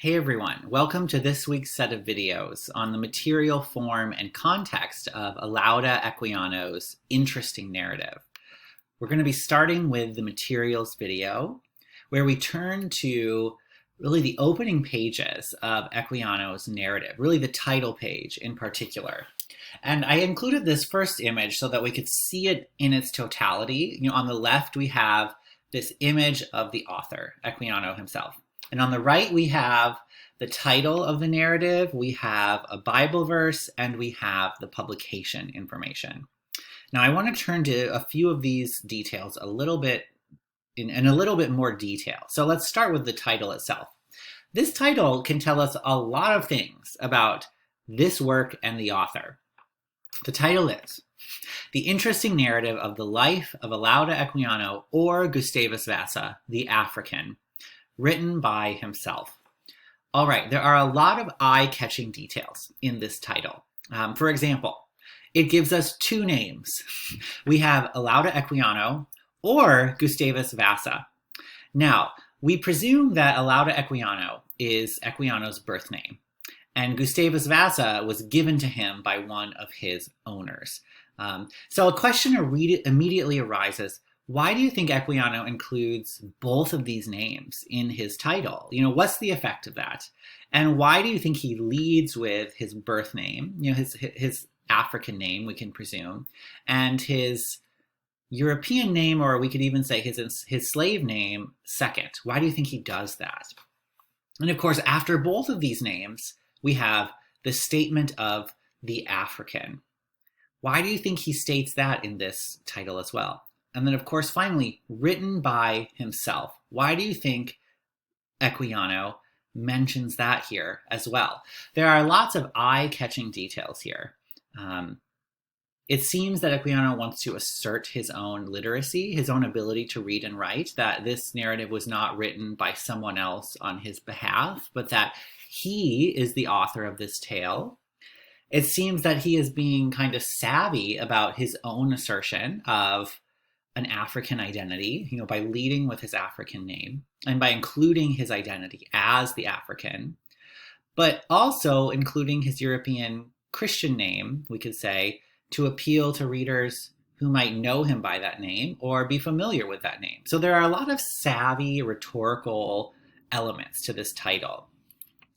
Hey everyone, welcome to this week's set of videos on the material, form, and context of Olaudah Equiano's interesting narrative. We're going to be starting with the materials video, where we turn to really the opening pages of Equiano's narrative, really the title page in particular. And I included this first image so that we could see it in its totality. On the left we have this image of the author, Equiano himself. And on the right, we have the title of the narrative, we have a Bible verse, and we have the publication information. Now, I want to turn to a few of these details a little bit in a little bit more detail. So let's start with the title itself. This title can tell us a lot of things about this work and the author. The title is The Interesting Narrative of the Life of Olaudah Equiano, or Gustavus Vassa, the African, written by himself. All right, there are a lot of eye-catching details in this title. For example, it gives us two names. We have Olaudah Equiano or Gustavus Vassa. Now, we presume that Olaudah Equiano is Equiano's birth name, and Gustavus Vassa was given to him by one of his owners. So a question immediately arises: why do you think Equiano includes both of these names in his title? What's the effect of that? And why do you think he leads with his birth name, his African name, we can presume, and his European name, or we could even say his slave name, second? Why do you think he does that? And of course, after both of these names, we have the statement of the African. Why do you think he states that in this title as well? And then, of course, finally, written by himself. Why do you think Equiano mentions that here as well? There are lots of eye-catching details here. It seems that Equiano wants to assert his own literacy, his own ability to read and write, that this narrative was not written by someone else on his behalf, but that he is the author of this tale. It seems that he is being kind of savvy about his own assertion of an African identity, by leading with his African name and by including his identity as the African, but also including his European Christian name, we could say, to appeal to readers who might know him by that name or be familiar with that name. So there are a lot of savvy rhetorical elements to this title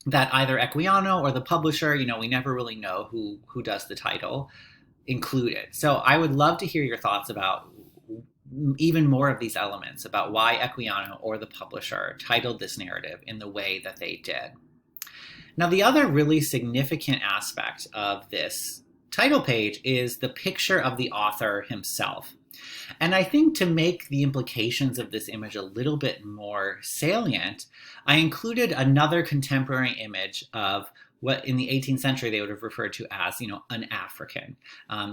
that either Equiano or the publisher, we never really know who does the title, included. So I would love to hear your thoughts about even more of these elements, about why Equiano or the publisher titled this narrative in the way that they did. Now, the other really significant aspect of this title page is the picture of the author himself. And I think to make the implications of this image a little bit more salient, I included another contemporary image of what in the 18th century they would have referred to as, an African,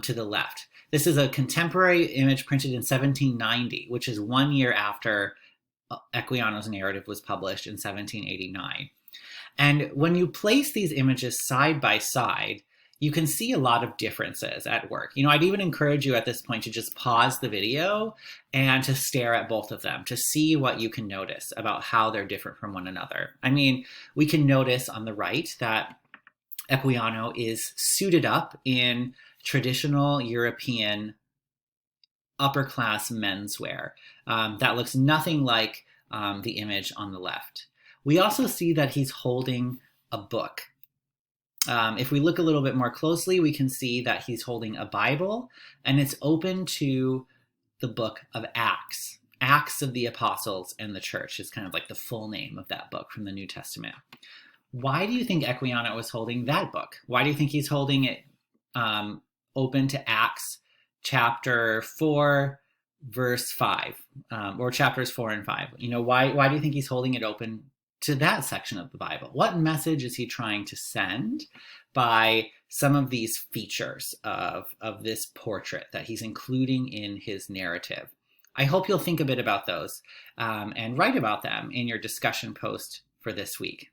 to the left. This is a contemporary image printed in 1790, which is 1 year after Equiano's narrative was published in 1789. And when you place these images side by side, you can see a lot of differences at work. I'd even encourage you at this point to just pause the video and to stare at both of them to see what you can notice about how they're different from one another. We can notice on the right that Equiano is suited up in traditional European upper-class menswear. That looks nothing like the image on the left. We also see that he's holding a book. If we look a little bit more closely, we can see that he's holding a Bible, and it's open to the book of Acts. Acts of the Apostles and the Church is kind of like the full name of that book from the New Testament. Why do you think Equiano is holding that book? Why do you think he's holding it open to Acts chapter 4, verse 5, or chapters 4 and 5? Why do you think he's holding it open to that section of the Bible? What message is he trying to send by some of these features of this portrait that he's including in his narrative? I hope you'll think a bit about those and write about them in your discussion post for this week.